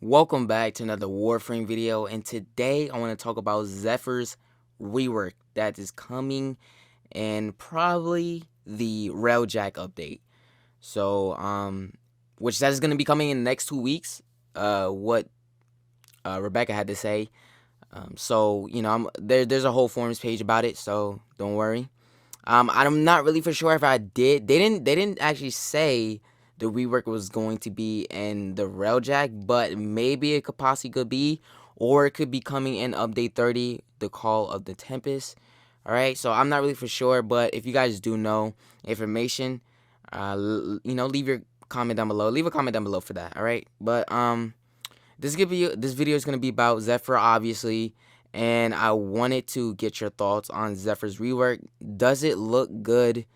Welcome back to another Warframe video, and today I want to talk about Zephyr's rework that is coming and probably the Railjack update. So, which that is going to be coming in the next 2 weeks. What Rebecca had to say. So I'm there's a whole forums page about it, so don't worry. I'm not really for sure if I did. They didn't actually say the rework was going to be in the Railjack, but maybe it could possibly be, or it could be coming in update 30, the Call of the Tempest. All right, so I'm not really for sure, but if you guys do know information, leave your comment down below. Leave a comment down below for that. All right, but this video is gonna be about Zephyr, obviously, and I wanted to get your thoughts on Zephyr's rework. Does it look good?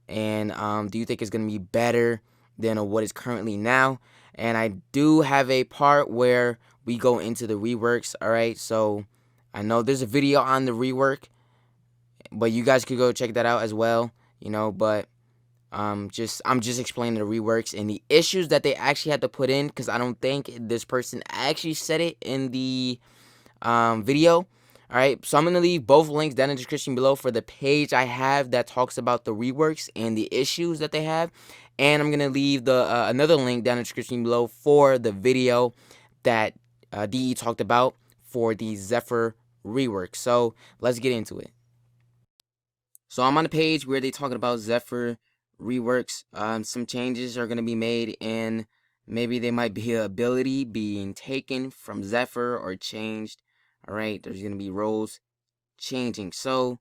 And do you think it's gonna be better than what is currently now? And I do have a part where we go into the reworks. All right, so I know there's a video on the rework, but you guys could go check that out as well. But I'm just explaining the reworks and the issues that they actually had to put in, because I don't think this person actually said it in the video. All right, so I'm gonna leave both links down in the description below for the page I have that talks about the reworks and the issues that they have, and I'm gonna leave the another link down in the description below for the video that DE talked about for the Zephyr rework. So let's get into it. So I'm on the page where they talking about Zephyr Reworks. Some changes are gonna be made, and maybe there might be an ability being taken from Zephyr or changed. All right, there's gonna be roles changing. So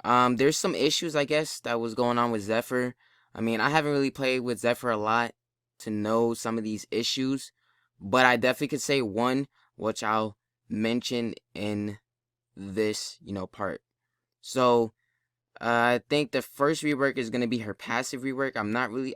there's some issues, I guess, that was going on with Zephyr. I mean, I haven't really played with Zephyr a lot to know some of these issues, but I definitely could say one, which I'll mention in this part. So I think the first rework is going to be her passive rework.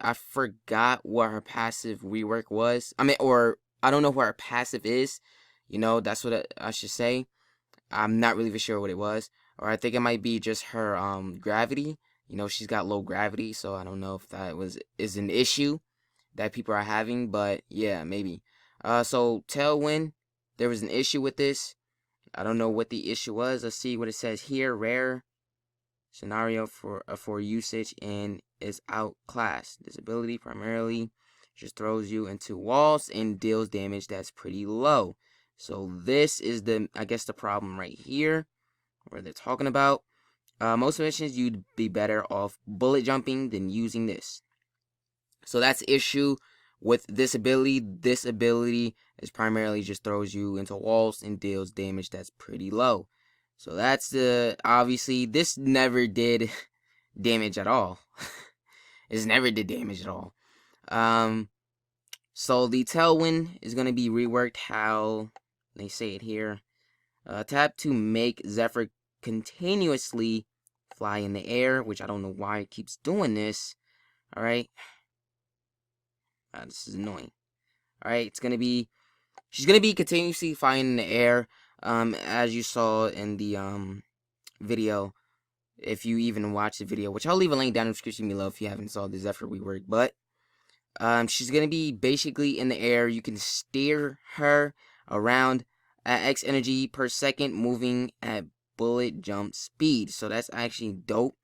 I forgot what her passive rework was. Or I don't know what her passive is. That's what I should say. I'm not really for sure what it was. Or I think it might be just her gravity. She's got low gravity, so I don't know if that is an issue that people are having, but yeah, maybe. So Tailwind, there was an issue with this. I don't know what the issue was. Let's see what it says here. Rare scenario for usage and is outclassed. This ability primarily just throws you into walls and deals damage that's pretty low. So this is I guess the problem right here where they're talking about. Most missions you'd be better off bullet jumping than using this. So that's the issue with this ability. This ability is primarily just throws you into walls and deals damage that's pretty low. So that's obviously this never did damage at all. It never did damage at all. So the Tailwind is going to be reworked how they say it here. Tap to make Zephyr continuously fly in the air, which I don't know why it keeps doing this. All right. This is annoying. All right, she's going to be continuously flying in the air. As you saw in the video, if you even watch the video, which I'll leave a link down in the description below if you haven't saw the Zephyr rework, but she's gonna be basically in the air. You can steer her around at X energy per second, moving at bullet jump speed. So that's actually dope.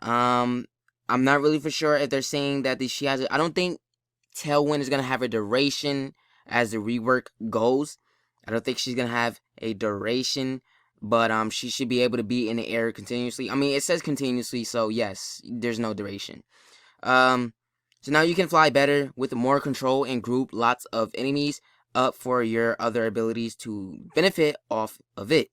I'm not really for sure if they're saying that she has I don't think Tailwind is gonna have a duration as the rework goes. I don't think she's gonna have a duration, but she should be able to be in the air continuously. I mean, it says continuously, so yes, there's no duration. So now you can fly better with more control and group lots of enemies up for your other abilities to benefit off of it.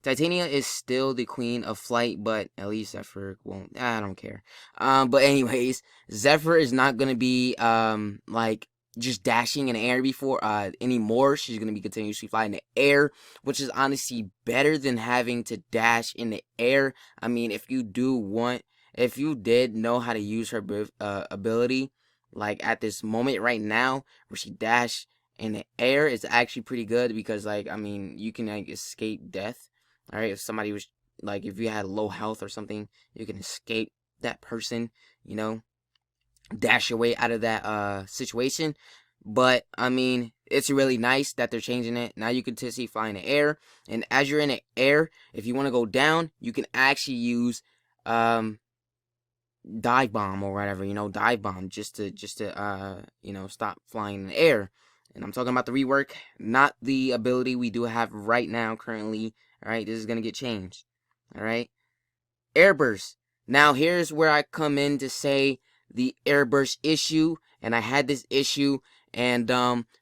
Titania is still the queen of flight, but at least Zephyr won't. I don't care. But anyways, Zephyr is not gonna be like just dashing in the air anymore. She's gonna be continuously flying in the air, which is honestly better than having to dash in the air. I mean, if you did know how to use her ability, like at this moment right now, where she dash in the air, is actually pretty good, because you can escape death. All right, if somebody was if you had low health or something, you can escape that person. Dash your way out of that situation. But I mean, it's really nice that they're changing it. Now you can see fly in the air, and as you're in the air, if you want to go down, you can actually use dive bomb or whatever, dive bomb, just to stop flying in the air. And I'm talking about the rework, not the ability we do have right now currently. All right, this is gonna get changed. All right, airburst. Now here's where I come in to say the airburst issue, and I had this issue. And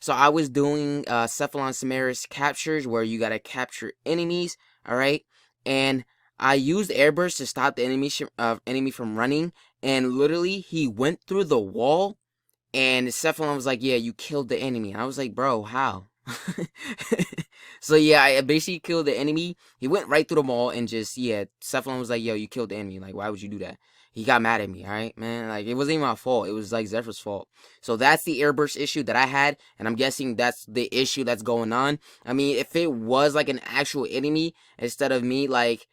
so I was doing Cephalon Samaris captures where you gotta capture enemies. All right, and I used airburst to stop the enemy from running, and literally he went through the wall, and Cephalon was like, "Yeah, you killed the enemy." And I was like, "Bro, how?" So yeah, I basically killed the enemy. He went right through the wall, and just, yeah, Cephalon was like, "Yo, you killed the enemy. Like, why would you do that?" He got mad at me, all right, man. Like, it wasn't even my fault. It was like Zephyr's fault. So that's the airburst issue that I had, and I'm guessing that's the issue that's going on. I mean, if it was like an actual enemy instead of me, like,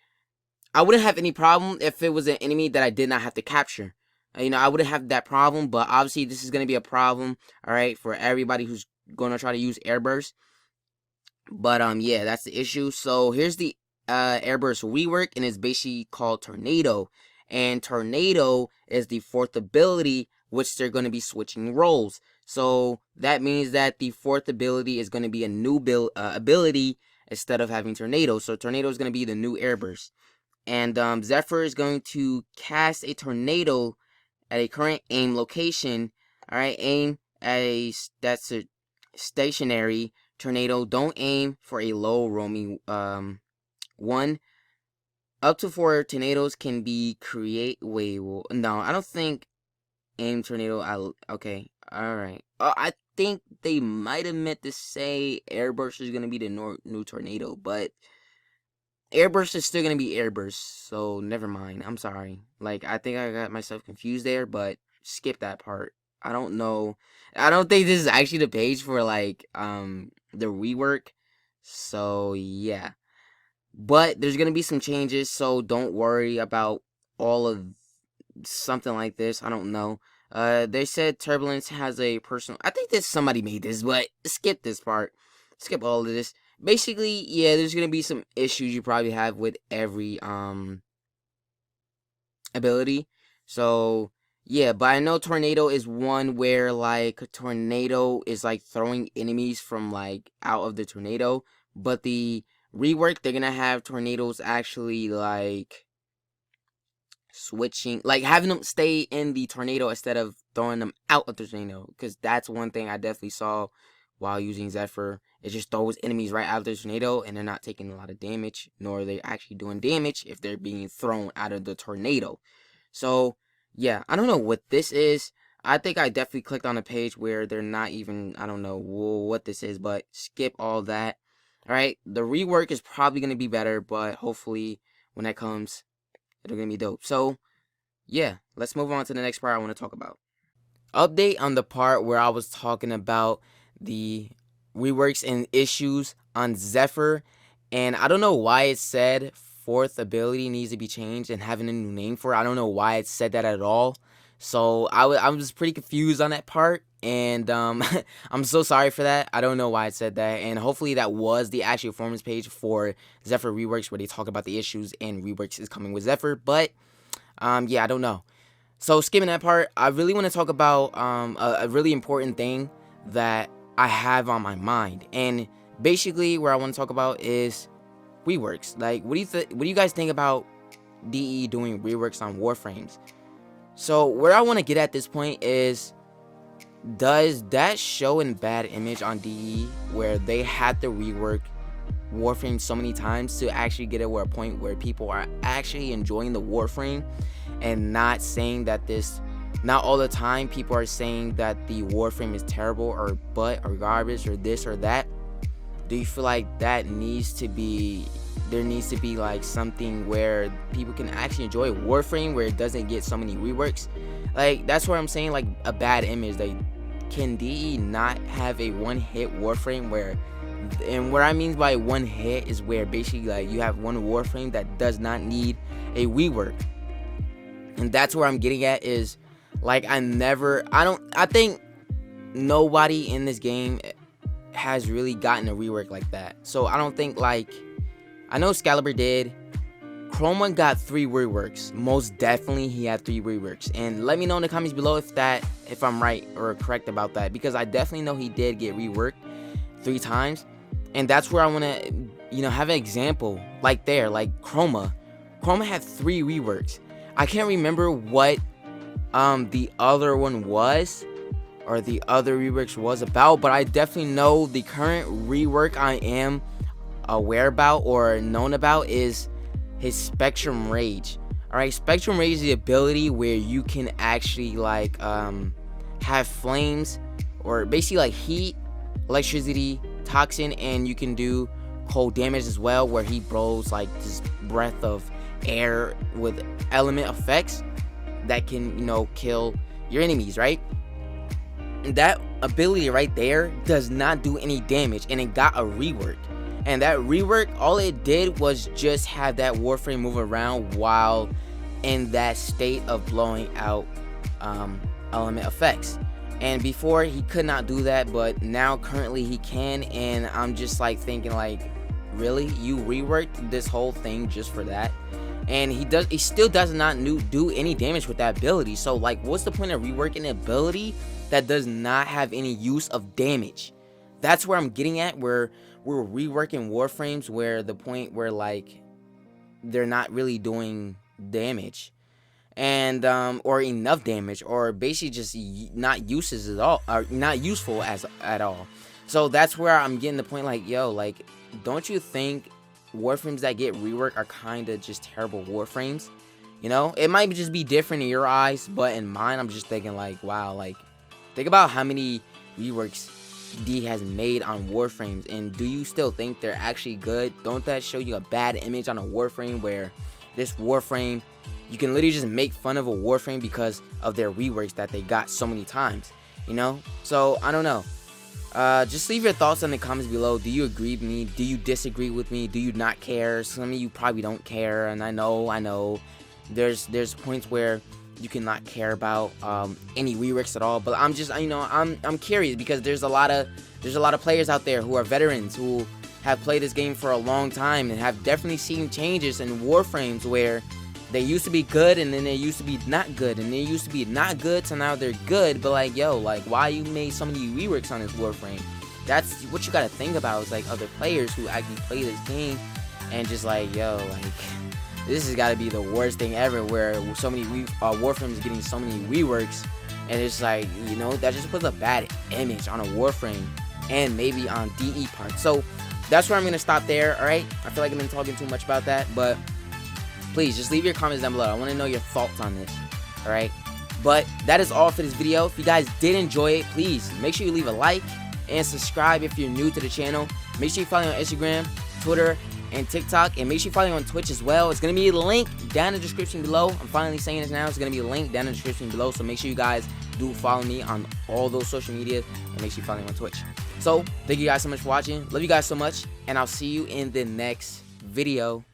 I wouldn't have any problem if it was an enemy that I did not have to capture. I wouldn't have that problem, but obviously this is going to be a problem, all right, for everybody who's going to try to use airburst. But yeah, that's the issue. So here's the airburst rework, and it's basically called Tornado. And Tornado is the fourth ability, which they're going to be switching roles. So that means that the fourth ability is going to be a new ability instead of having Tornado. So Tornado is going to be the new airburst. And Zephyr is going to cast a tornado at a current aim location. All right, aim at that's a stationary tornado. Don't aim for a low roaming one. Up to 4 tornadoes can be no, I don't think aim tornado. Okay, all right. I think they might have meant to say airburst is gonna be the new tornado, but airburst is still gonna be airburst, so never mind. I'm sorry. Like, I think I got myself confused there, but skip that part. I don't know. I don't think this is actually the page for like the rework. So yeah. But there's gonna be some changes, so don't worry about all of something like this. I don't know. They said Turbulence has a personal. I think that somebody made this, but skip this part. Skip all of this. Basically, yeah, there's gonna be some issues you probably have with every ability. So yeah, but I know Tornado is one where like Tornado is like throwing enemies from like out of the tornado. But the rework, they're gonna have tornadoes actually like switching, like having them stay in the tornado instead of throwing them out of the tornado, because that's one thing I definitely saw while using Zephyr. It just throws enemies right out of the tornado, and they're not taking a lot of damage, nor are they actually doing damage if they're being thrown out of the tornado. So yeah, I don't know what this is. I think I definitely clicked on a page where they're not even, I don't know what this is, but skip all that. Alright, the rework is probably going to be better, but hopefully when that comes, it'll gonna be dope. So yeah, let's move on to the next part I want to talk about. Update on the part where I was talking about the reworks and issues on Zephyr, and I don't know why it said fourth ability needs to be changed and having a new name for it. I don't know why it said that at all. So I was pretty confused on that part, and I'm so sorry for that. I don't know why it said that, and hopefully that was the actual forums page for Zephyr Reworks where they talk about the issues and reworks is coming with Zephyr. But yeah, I don't know. So skipping that part, I really want to talk about a really important thing that I have on my mind, and basically where I want to talk about is reworks. Like, what do you guys think about DE doing reworks on Warframes? So where I want to get at this point is, does that show a bad image on DE where they had to rework Warframe so many times to actually get it to a point where people are actually enjoying the Warframe, and not saying that not all the time people are saying that the Warframe is terrible or butt or garbage or this or that? Do you feel like there needs to be like something where people can actually enjoy Warframe where it doesn't get so many reworks? Like, that's where I'm saying, like, a bad image. Like, can DE not have a one-hit Warframe where, and what I mean by one hit is where basically like you have one Warframe that does not need a rework? And that's where I'm getting at is, like, I think nobody in this game has really gotten a rework like that. So I don't think, like, I know Excalibur did. Chroma got 3 reworks. Most definitely he had 3 reworks. And let me know in the comments below if I'm right or correct about that, because I definitely know he did get reworked 3 times. And that's where I want to, have an example like there, like Chroma. Chroma had 3 reworks. I can't remember what the other one was, or the other reworks was about, but I definitely know the current rework I am aware about or known about is his Spectrum Rage. Alright, Spectrum Rage is the ability where you can actually like have flames, or basically like heat, electricity, toxin, and you can do cold damage as well, where he blows like this breath of air with element effects that can, kill your enemies, right? That ability right there does not do any damage, and it got a rework. And that rework, all it did was just have that Warframe move around while in that state of blowing out element effects. And before he could not do that, but now currently he can. And I'm just like thinking, like, really, you reworked this whole thing just for that? And he still does not do any damage with that ability. So like, what's the point of reworking an ability that does not have any use of damage? That's where I'm getting at, where we're reworking Warframes, where the point where like they're not really doing damage, and or enough damage, or basically just not uses at all, or not useful at all. So that's where I'm getting the point, like, yo, like, don't you think Warframes that get reworked are kind of just terrible Warframes? It might just be different in your eyes, but in mine, I'm just thinking like, wow, like, think about how many reworks D has made on Warframes, and do you still think they're actually good? Don't that show you a bad image on a Warframe, where this Warframe, you can literally just make fun of a Warframe because of their reworks that they got so many times, So I don't know. Just leave your thoughts in the comments below. Do you agree with me? Do you disagree with me? Do you not care? Some of you probably don't care, and I know there's points where you cannot care about any reworks at all, but I'm just, I'm curious, because there's a lot of players out there who are veterans, who have played this game for a long time, and have definitely seen changes in Warframes where they used to be good, and then they used to be not good, and they used to be not good, so now they're good. But like, yo, like, why you made so many reworks on this Warframe? That's what you gotta think about, is like other players who actually play this game, and just like, yo, like, this has got to be the worst thing ever, where so many Warframes getting so many reworks, and it's like, that just puts a bad image on a Warframe, and maybe on DE part. So that's where I'm gonna stop there. All right, I feel like I've been talking too much about that, but please just leave your comments down below. I want to know your thoughts on this. All right, but that is all for this video. If you guys did enjoy it, please make sure you leave a like and subscribe if you're new to the channel. Make sure you follow me on Instagram, Twitter, and TikTok, and make sure you follow me on Twitch as well. It's going to be a link down in the description below. I'm finally saying this now. It's going to be a link down in the description below, so make sure you guys do follow me on all those social medias, and make sure you follow me on Twitch. So thank you guys so much for watching. Love you guys so much, and I'll see you in the next video.